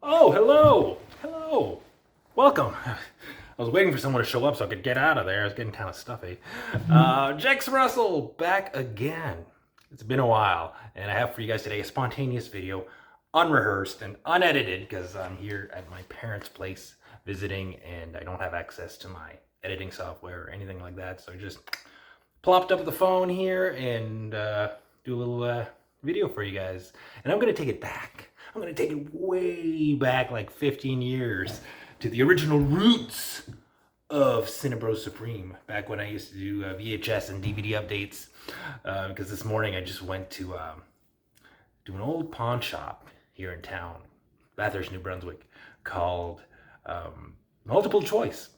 Oh, hello! Hello! Welcome! I was waiting for someone to show up so I could get out of there. I was getting kind of stuffy. Jex Russell, back again. It's been a while, and I have for you guys today a spontaneous video, unrehearsed and unedited, because I'm here at my parents' place visiting, and I don't have access to my editing software or anything like that, so I just plopped up the phone here and do a little video for you guys. And I'm going to take it back. I'm going to take it way back, like 15 years, to the original roots of CineBrosSupreme, back when I used to do VHS and DVD updates. Because this morning I just went to an old pawn shop here in town, Bathurst, New Brunswick, called Multiple Choice.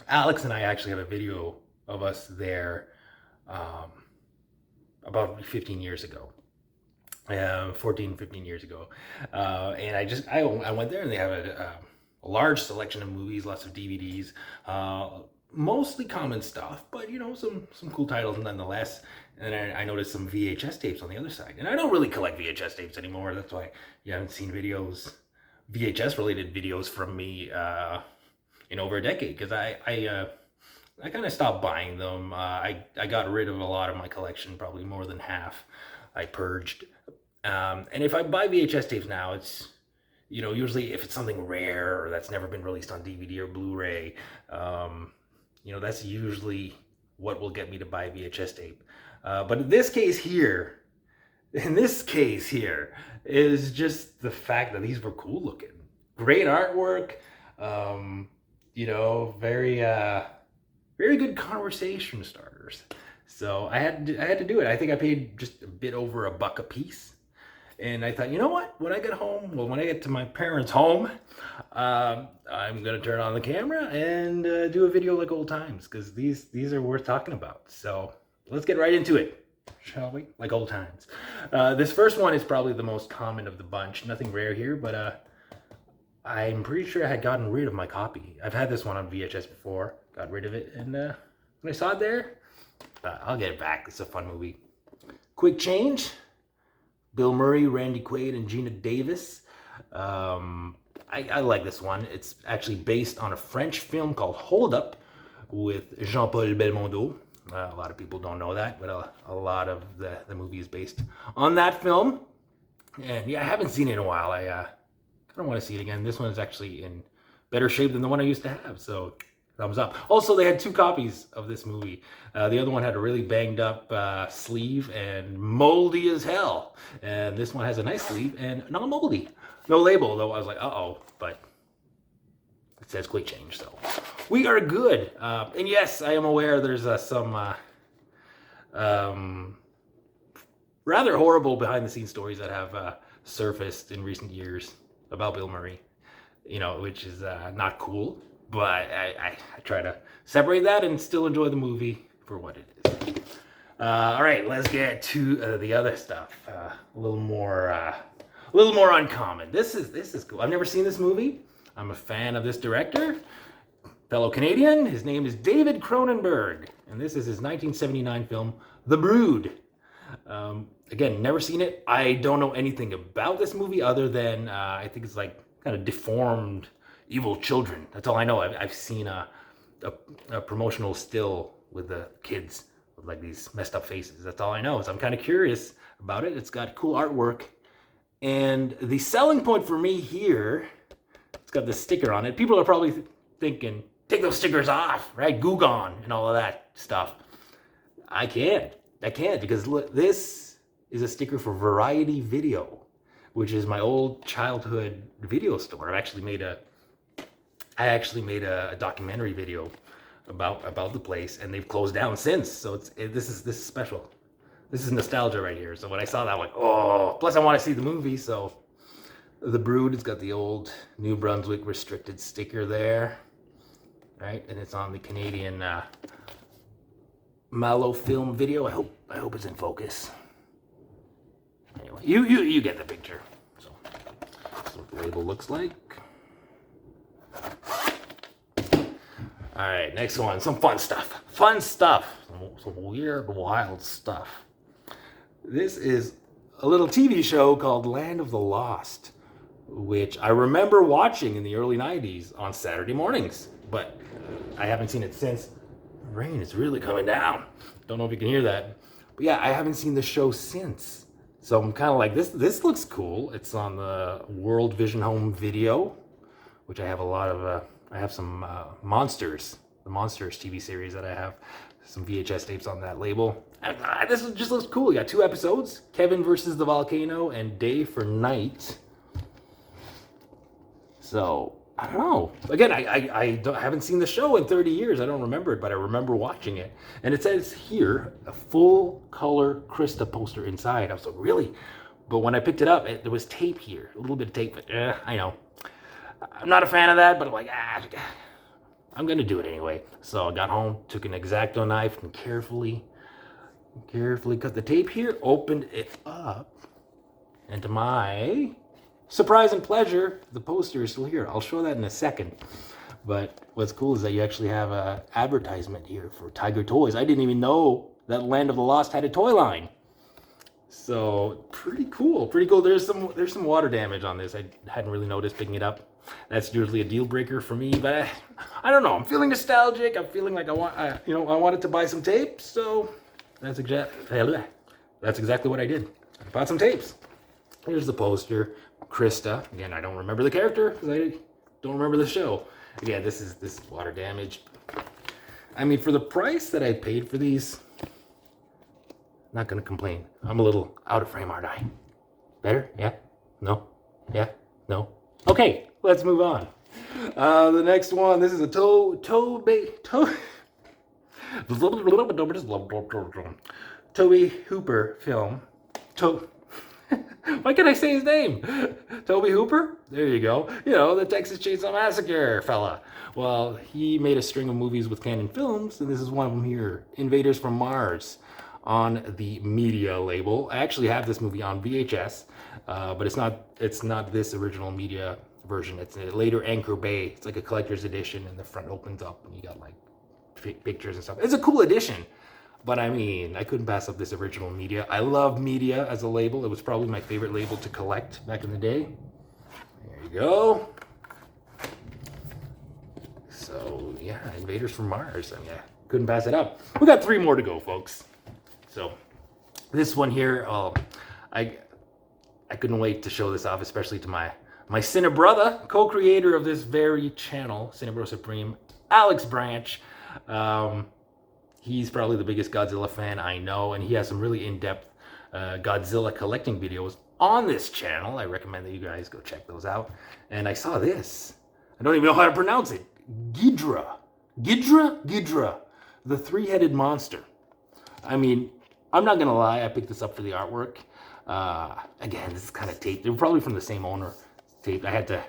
Alex and I actually have a video of us there about 15 years ago. 14, 15 years ago. And I went there and they have a large selection of movies, lots of DVDs, mostly common stuff, but you know, some cool titles nonetheless. And then I noticed some VHS tapes on the other side. And I don't really collect VHS tapes anymore. That's why you haven't seen VHS-related videos from me in over a decade, because I kind of stopped buying them. I got rid of a lot of my collection, probably more than half. I purged. And if I buy VHS tapes now, it's, you know, usually if it's something rare or that's never been released on DVD or Blu-ray, you know, that's usually what will get me to buy a VHS tape. But in this case here, is just the fact that these were cool looking. Great artwork, you know, very good conversation starters. So I had to do it. I think I paid just a bit over $1 a piece. And I thought, you know what? When I get home, well, when I get to my parents' home, I'm going to turn on the camera and do a video like old times, because these are worth talking about. So let's get right into it, shall we? Like old times. This first one is probably the most common of the bunch. Nothing rare here, but I'm pretty sure I had gotten rid of my copy. I've had this one on VHS before, got rid of it, and when I saw it there, I'll get it back. It's a fun movie. Quick Change. Bill Murray, Randy Quaid, and Gina Davis. I like this one. It's actually based on a French film called Hold Up with Jean-Paul Belmondo. A lot of people don't know that, but a lot of the movie is based on that film. And yeah, I haven't seen it in a while. I kind of want to see it again. This one is actually in better shape than the one I used to have, so thumbs up. Also, they had 2 copies of this movie. The other one had a really banged up sleeve and moldy as hell. And this one has a nice sleeve and not moldy. No label, though. I was like, uh-oh, but it says Quick Change, so we are good. And yes, I am aware there's some rather horrible behind-the-scenes stories that have surfaced in recent years about Bill Murray, you know, which is not cool. But I try to separate that and still enjoy the movie for what it is. All right, let's get to the other stuff. A little more uncommon. This is cool. I've never seen this movie. I'm a fan of this director, fellow Canadian. His name is David Cronenberg, and this is his 1979 film, The Brood. Again, never seen it. I don't know anything about this movie other than I think it's like kind of deformed evil children. That's all I know. I've seen a promotional still with the kids with like these messed up faces. That's all I know. So I'm kind of curious about it. It's got cool artwork. And the selling point for me here, it's got the sticker on it. People are probably thinking, take those stickers off, right? Goo Gone and all of that stuff. I can't because look, this is a sticker for Variety Video, which is my old childhood video store. I actually made a documentary video about the place, and they've closed down since. So this is special. This is nostalgia right here. So when I saw that, I'm like, oh. Plus, I want to see the movie. So The Brood, it's got the old New Brunswick restricted sticker there, right? And it's on the Canadian Mallow film video. I hope it's in focus. Anyway, you get the picture. So that's what the label looks like. All right, next one. Some fun stuff. Some weird, wild stuff. This is a little TV show called Land of the Lost, which I remember watching in the early 90s on Saturday mornings, but I haven't seen it since. The rain is really coming down. Don't know if you can hear that. But yeah, I haven't seen the show since. So I'm kind of like, this looks cool. It's on the World Vision Home Video, which I have a lot of, I have some Monsters, the Monsters TV series that I have, some VHS tapes on that label. This just looks cool. You got 2 episodes, Kevin versus the Volcano and Day for Night. So, I don't know. Again, I haven't seen the show in 30 years. I don't remember it, but I remember watching it. And it says here, a full color Krista poster inside. I was like, really? But when I picked it up, there was tape here. A little bit of tape, but I know. I'm not a fan of that, but I'm like, I'm going to do it anyway. So I got home, took an X-Acto knife, and carefully cut the tape here, opened it up, and to my surprise and pleasure, the poster is still here. I'll show that in a second. But what's cool is that you actually have an advertisement here for Tiger Toys. I didn't even know that Land of the Lost had a toy line. So pretty cool, pretty cool. There's some water damage on this. I hadn't really noticed picking it up. That's usually a deal breaker for me, but I don't know. I'm feeling nostalgic. I'm feeling like I wanted to buy some tapes. So that's exactly what I did. I bought some tapes. Here's the poster. Krista. Again, I don't remember the character because I don't remember the show. Again, this is water damage. I mean, for the price that I paid for these, not gonna complain. I'm a little out of frame, aren't I? Better? Yeah? No? Yeah? No? Okay, let's move on. The next one, this is a Tobe Hooper film. Why can't I say his name? Tobe Hooper? There you go. You know, the Texas Chainsaw Massacre fella. Well, he made a string of movies with Canon Films, and this is one of them here. Invaders from Mars, on the media label. I actually have this movie on VHS, but it's not this original media version. It's a later Anchor Bay. It's like a collector's edition, and the front opens up, and you got like pictures and stuff. It's a cool edition. But I mean, I couldn't pass up this original media. I love media as a label. It was probably my favorite label to collect back in the day. There you go. So yeah, Invaders from Mars. I mean, I couldn't pass it up. We got 3 more to go, folks. So this one here, I couldn't wait to show this off, especially to my CineBrother, co-creator of this very channel, CineBrosSupreme, Alex Branch. He's probably the biggest Godzilla fan I know, and he has some really in-depth Godzilla collecting videos on this channel. I recommend that you guys go check those out. And I saw this. I don't even know how to pronounce it. Ghidra, the 3-headed monster. I mean, I'm not gonna lie, I picked this up for the artwork. Again, this is kind of taped. They were probably from the same owner. Taped. I had to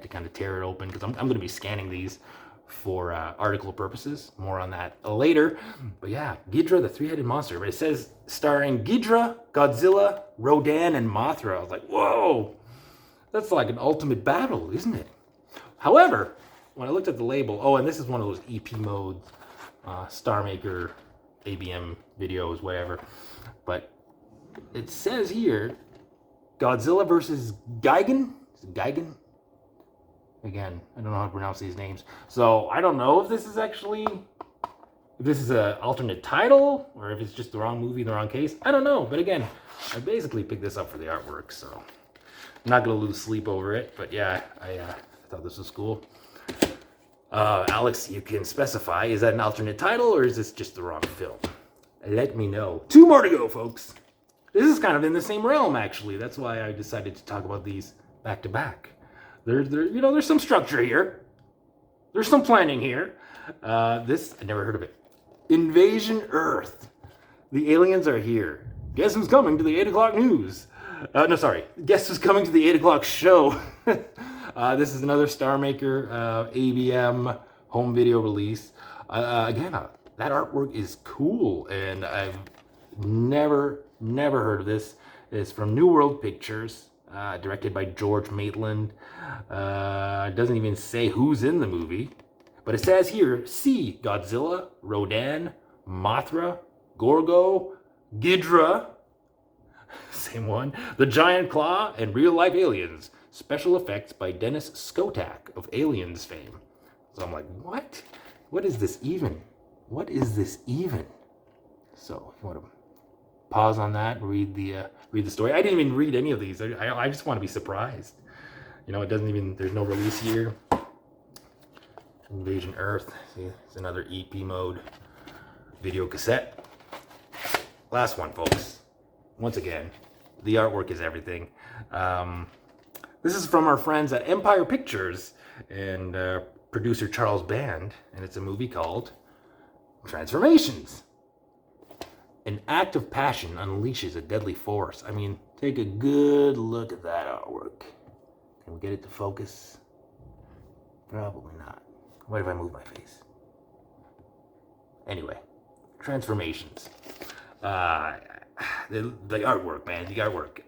kind of tear it open because I'm gonna be scanning these for article purposes. More on that later. But yeah, Ghidra, the 3-headed monster. But it says starring Ghidra, Godzilla, Rodan, and Mothra. I was like, whoa, that's like an ultimate battle, isn't it? However, when I looked at the label, and this is one of those EP mode, Star Maker, ABM videos, whatever. But it says here, Godzilla versus Gigan? Is it Gigan? Again, I don't know how to pronounce these names. So I don't know if this is an alternate title or if it's just the wrong movie, the wrong case. I don't know. But again, I basically picked this up for the artwork. So I'm not going to lose sleep over it. But yeah, I thought this was cool. Alex, you can specify, is that an alternate title or is this just the wrong film? Let me know. 2 more to go, folks. This is kind of in the same realm, actually. That's why I decided to talk about these back to back. There's some structure here. There's some planning here. This, I never heard of it. Invasion Earth. The aliens are here. Guess who's coming to the 8 o'clock news? Guess who's coming to the 8 o'clock show? This is another Star Maker ABM home video release. Again, that artwork is cool, and I've never heard of this. It's from New World Pictures. Directed by George Maitland. It doesn't even say who's in the movie. But it says here, see Godzilla, Rodan, Mothra, Gorgo, Ghidra, same one, the Giant Claw, and real-life aliens Special effects by Dennis Skotak of Aliens fame. So I'm like, what? What is this even? What is this even? So if you want to pause on that, read the story. I didn't even read any of these. I just want to be surprised. You know, it doesn't even, there's no release year. Invasion Earth. See, it's another EP mode video cassette. Last one, folks. Once again, the artwork is everything. This is from our friends at Empire Pictures and producer Charles Band, and it's a movie called Transformations. An act of passion unleashes a deadly force. I mean, take a good look at that artwork. Can we get it to focus? Probably not. What if I move my face? Anyway, Transformations. The artwork, man, the artwork.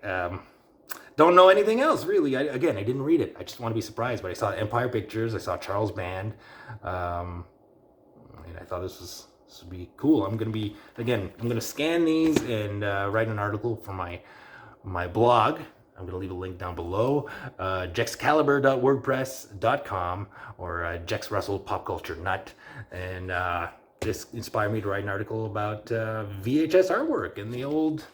Don't know anything else, really. I didn't read it. I just want to be surprised. But I saw Empire Pictures. I saw Charles Band. And I thought this would be cool. I'm going to scan these and write an article for my blog. I'm going to leave a link down below. jexcalibur.wordpress.com or Jex Russell Pop Culture Nut. And this inspired me to write an article about VHS artwork in the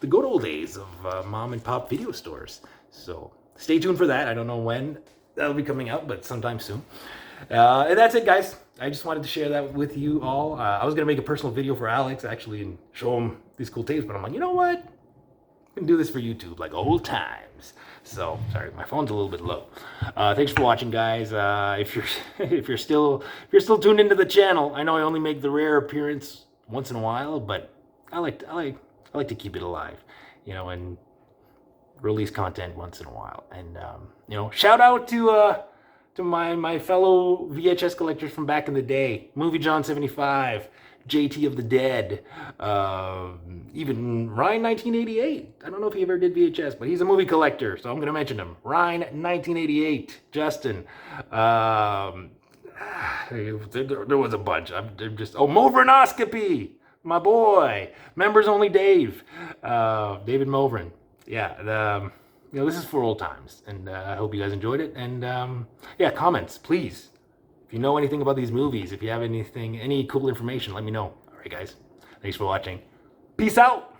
good old days of mom and pop video stores. So stay tuned for that. I don't know when that'll be coming out, but sometime soon. And that's it, guys. I just wanted to share that with you all. I was going to make a personal video for Alex, actually, and show him these cool tapes, but I'm like, you know what? I can do this for YouTube, like old times. So, sorry, my phone's a little bit low. Thanks for watching, guys. If you're still tuned into the channel, I know I only make the rare appearance once in a while, but I like to keep it alive, you know, and release content once in a while. And you know, shout out to my fellow VHS collectors from back in the day, Movie John 75, JTofthedead, even Ryan 1988. I don't know if he ever did VHS, but he's a movie collector, so I'm going to mention him. Ryan 1988, Justin. There was a bunch. Movrinoscopy, my boy. Membersonlydave, David Movrin. Yeah, you know, this is for old times, and I hope you guys enjoyed it. And yeah, comments, please. If you know anything about these movies, if you have any cool information, let me know. All right, guys. Thanks for watching. Peace out.